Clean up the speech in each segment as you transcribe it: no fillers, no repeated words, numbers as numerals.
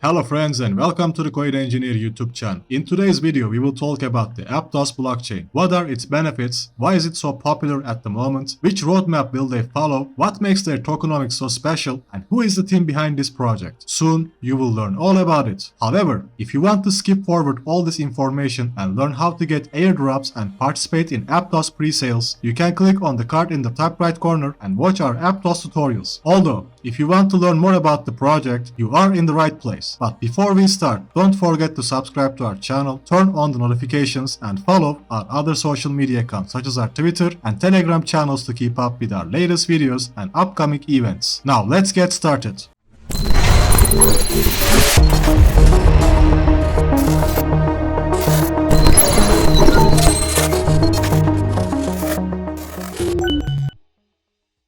Hello friends and welcome to the Coin Engineer YouTube channel. In today's video we will talk about the Aptos blockchain. What are its benefits? Why is it so popular at the moment? Which roadmap will they follow? What makes their tokenomics so special? And who is the team behind this project? Soon you will learn all about it. However, if you want to skip forward all this information and learn how to get airdrops and participate in Aptos pre-sales, you can click on the card in the top right corner and watch our Aptos tutorials. Although, if you want to learn more about the project, you are in the right place. But before we start, don't forget to subscribe to our channel, turn on the notifications and follow our other social media accounts such as our Twitter and Telegram channels to keep up with our latest videos and upcoming events. Now let's get started.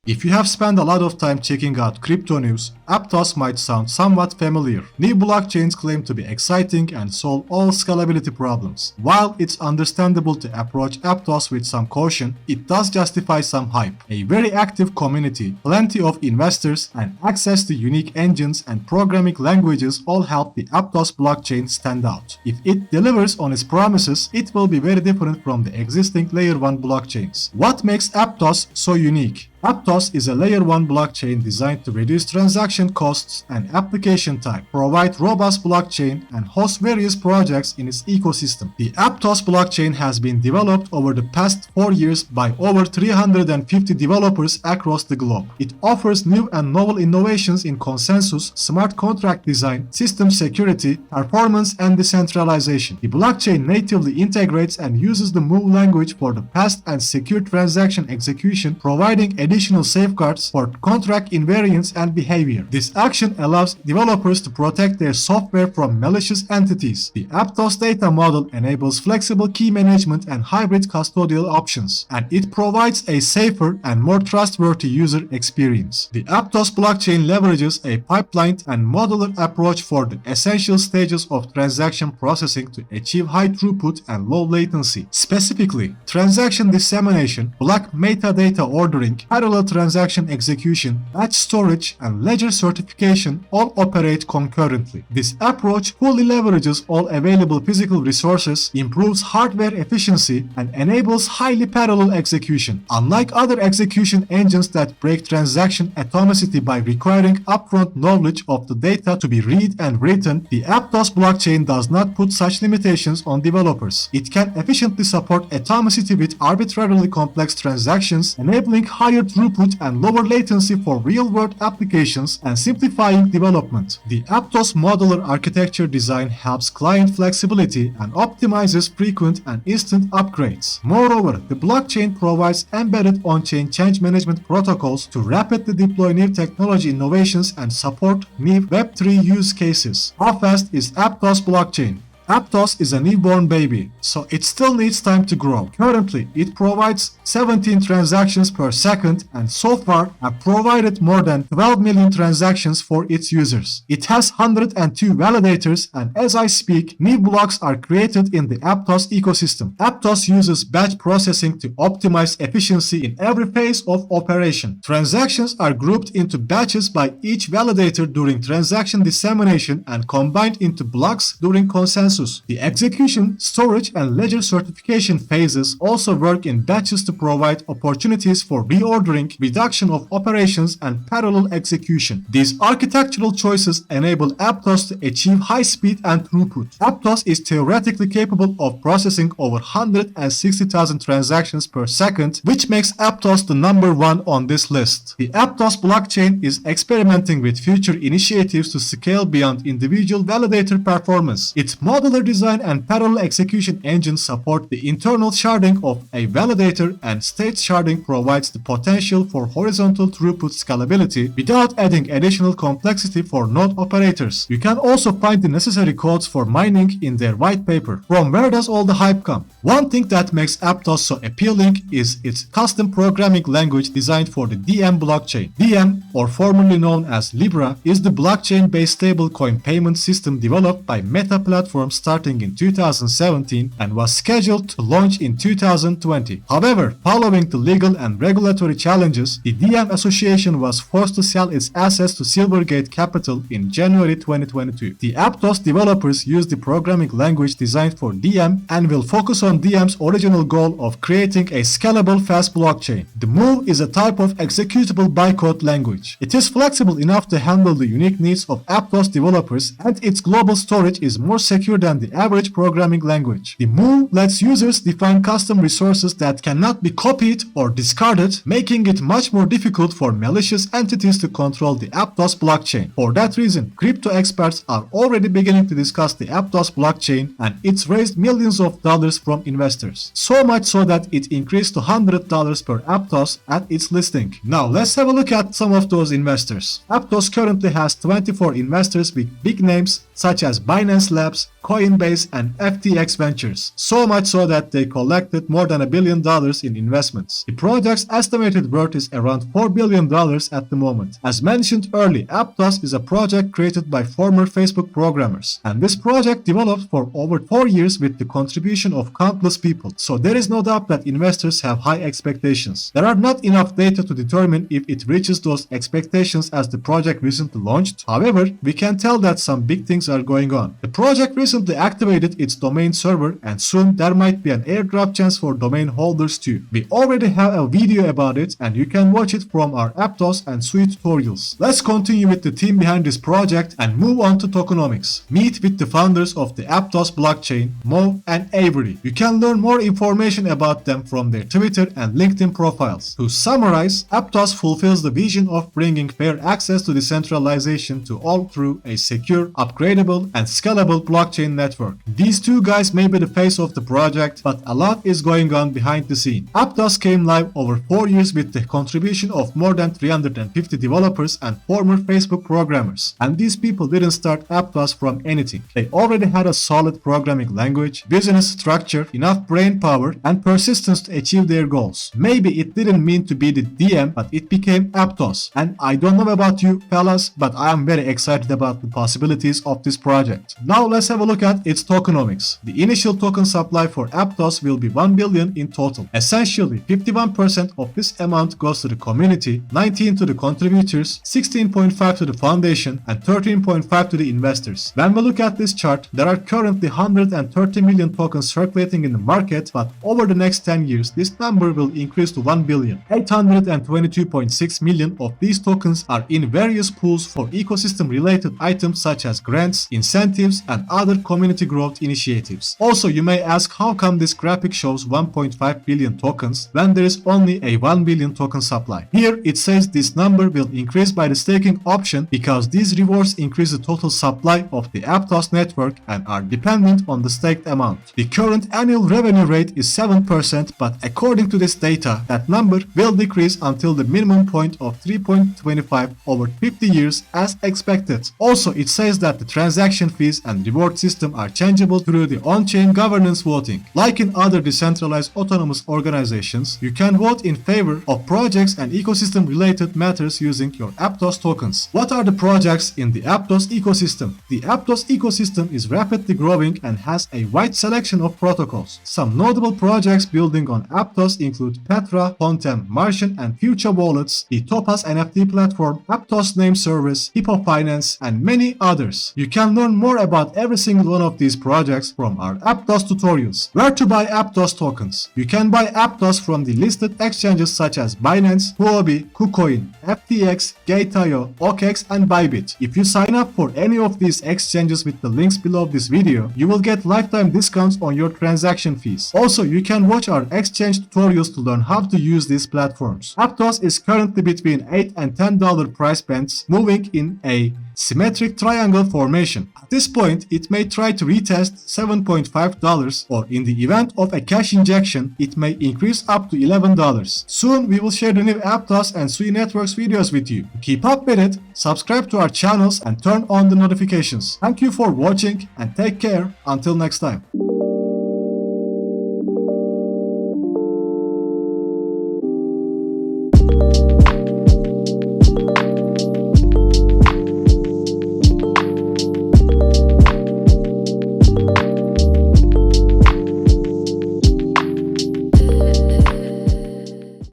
If you have spent a lot of time checking out crypto news, Aptos might sound somewhat familiar. New blockchains claim to be exciting and solve all scalability problems. While it's understandable to approach Aptos with some caution, it does justify some hype. A very active community, plenty of investors, and access to unique engines and programming languages all help the Aptos blockchain stand out. If it delivers on its promises, it will be very different from the existing Layer 1 blockchains. What makes Aptos so unique? Aptos is a Layer 1 blockchain designed to reduce transaction costs and application time, provide robust blockchain, and host various projects in its ecosystem. The Aptos blockchain has been developed over the past 4 years by over 350 developers across the globe. It offers new and novel innovations in consensus, smart contract design, system security, performance, and decentralization. The blockchain natively integrates and uses the Move language for the fast and secure transaction execution, providing additional safeguards for contract invariance and behavior. This action allows developers to protect their software from malicious entities. The Aptos data model enables flexible key management and hybrid custodial options, and it provides a safer and more trustworthy user experience. The Aptos blockchain leverages a pipelined and modular approach for the essential stages of transaction processing to achieve high throughput and low latency. Specifically, transaction dissemination, block metadata ordering, parallel transaction execution, batch storage, and ledger certification all operate concurrently. This approach fully leverages all available physical resources, improves hardware efficiency, and enables highly parallel execution. Unlike other execution engines that break transaction atomicity by requiring upfront knowledge of the data to be read and written, the Aptos blockchain does not put such limitations on developers. It can efficiently support atomicity with arbitrarily complex transactions, enabling higher throughput and lower latency for real-world applications and simplifying development. The Aptos modular architecture design helps client flexibility and optimizes frequent and instant upgrades. Moreover, the blockchain provides embedded on-chain change management protocols to rapidly deploy new technology innovations and support new Web3 use cases. How fast is Aptos blockchain? Aptos is a newborn baby, so it still needs time to grow. Currently, it provides 17 transactions per second and so far have provided more than 12 million transactions for its users. It has 102 validators and as I speak, new blocks are created in the Aptos ecosystem. Aptos uses batch processing to optimize efficiency in every phase of operation. Transactions are grouped into batches by each validator during transaction dissemination and combined into blocks during consensus. The execution, storage, and ledger certification phases also work in batches to provide opportunities for reordering, reduction of operations, and parallel execution. These architectural choices enable Aptos to achieve high speed and throughput. Aptos is theoretically capable of processing over 160,000 transactions per second, which makes Aptos the number one on this list. The Aptos blockchain is experimenting with future initiatives to scale beyond individual validator performance. Its modular design and parallel execution engines support the internal sharding of a validator, and state sharding provides the potential for horizontal throughput scalability without adding additional complexity for node operators. You can also find the necessary codes for mining in their white paper. From where does all the hype come? One thing that makes Aptos so appealing is its custom programming language designed for the DM blockchain. DM, or formerly known as Libra, is the blockchain-based stablecoin payment system developed by Meta Platforms starting in 2017 and was scheduled to launch in 2020. However, following the legal and regulatory challenges, the DM Association was forced to sell its assets to Silvergate Capital in January 2022. The Aptos developers use the programming language designed for DM and will focus on DM's original goal of creating a scalable fast blockchain. The Move is a type of executable bytecode language. It is flexible enough to handle the unique needs of Aptos developers, and its global storage is more secure than the average programming language. The Move lets users define custom resources that cannot be copied or discarded, making it much more difficult for malicious entities to control the Aptos blockchain. For that reason, crypto experts are already beginning to discuss the Aptos blockchain, and it's raised millions of dollars from investors. So much so that it increased to $100 per Aptos at its listing. Now let's have a look at some of those investors. Aptos currently has 24 investors with big names such as Binance Labs, Coinbase, and FTX Ventures. So much so that they collected more than $1 billion in investments. The project's estimated worth is around $4 billion at the moment. As mentioned earlier, Aptos is a project created by former Facebook programmers, and this project developed for over 4 years with the contribution of countless people. So there is no doubt that investors have high expectations. There are not enough data to determine if it reaches those expectations as the project recently launched. However, we can tell that some big things are going on. The project recently activated its domain server, and soon there might be an airdrop chance for domain holders too. We already have a video about it, and you can watch it from our Aptos and Sui tutorials. Let's continue with the team behind this project and move on to Tokenomics. Meet with the founders of the Aptos blockchain, Mo and Avery. You can learn more information about them from their Twitter and LinkedIn profiles. To summarize, Aptos fulfills the vision of bringing fair access to decentralization to all through a secure, upgradable, and scalable blockchain network. These two guys may be the face of the project, but a lot is going on behind the scene. Aptos came live over 4 years with the contribution of more than 350 developers and former Facebook programmers. And these people didn't start Aptos from anything. They already had a solid programming language, business structure, enough brain power, and persistence to achieve their goals. Maybe it didn't mean to be the DM, but it became Aptos. And I don't know about you fellas, but I am very excited about the possibilities of this project. Now let's have a look at its tokenomics. The initial token supply for Aptos will be 1 billion in total. Essentially, 51% of this amount goes to the community, 19% to the contributors, 16.5% to the foundation, and 13.5% to the investors. When we look at this chart, there are currently 130 million tokens circulating in the market, but over the next 10 years, this number will increase to 1 billion. 822.6 million of these tokens are in various pools for ecosystem-related items such as grants, incentives, and other community growth initiatives. Also, you may ask how come this graphic shows 1.5 billion tokens when there is only a 1 billion token supply. Here it says this number will increase by the staking option because these rewards increase the total supply of the Aptos network and are dependent on the staked amount. The current annual revenue rate is 7%, but according to this data, that number will decrease until the minimum point of 3.25 over 50 years as expected. Also, it says that the transaction fees and reward system are changeable through the on-chain governance voting. Like in other decentralized autonomous organizations, you can vote in favor of projects and ecosystem-related matters using your Aptos tokens. What are the projects in the Aptos ecosystem? The Aptos ecosystem is rapidly growing and has a wide selection of protocols. Some notable projects building on Aptos include Petra, Pontem, Martian, and Future Wallets, the Topaz NFT platform, Aptos Name Service, Hippo Finance, and many others. You can learn more about every single one of these projects from our Aptos tutorials. Where to buy Aptos tokens? You can buy Aptos from the listed exchanges such as Binance, Huobi, Kucoin, FTX, Gate.io, OKEx, and Bybit. If you sign up for any of these exchanges with the links below this video, you will get lifetime discounts on your transaction fees. Also, you can watch our exchange tutorials to learn how to use these platforms. Aptos is currently between $8 and $10 price bands, moving in a symmetric triangle formation. At this point, it may try to retest $7.5, or in the event of a cash injection, it may increase up to $11. Soon, we will share the new Aptos and Sui Networks videos with you. Keep up with it, subscribe to our channels, and turn on the notifications. Thank you for watching and take care until next time.